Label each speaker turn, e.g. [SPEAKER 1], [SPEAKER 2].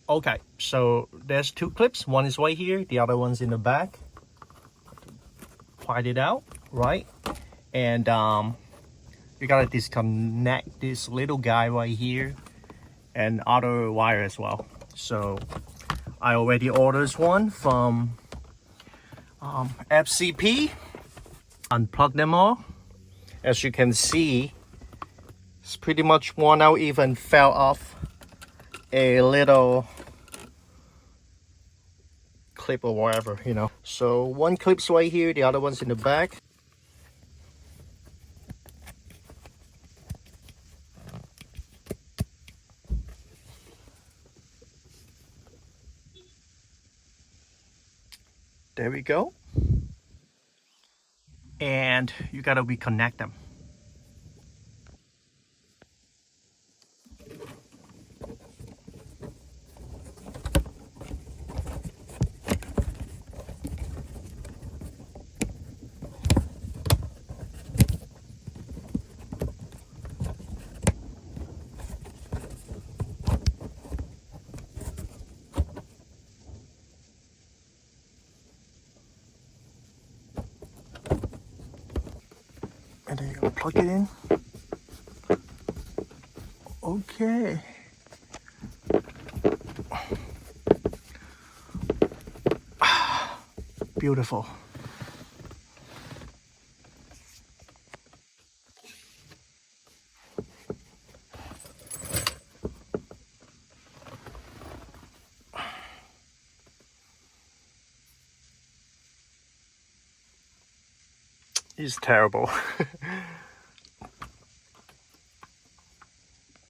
[SPEAKER 1] Okay, so there's two clips. One is right here, the other one's in the back. Find it out, right? And you gotta disconnect this little guy right here and other wire as well. So I already ordered one from FCP. Unplug them all. As you can see, it's pretty much worn out, even fell off a little clip or whatever, you know. So one clip's right here, the other one's in the back. There we go. And you gotta reconnect them. And then you gotta plug it in. Okay. Beautiful. It's terrible.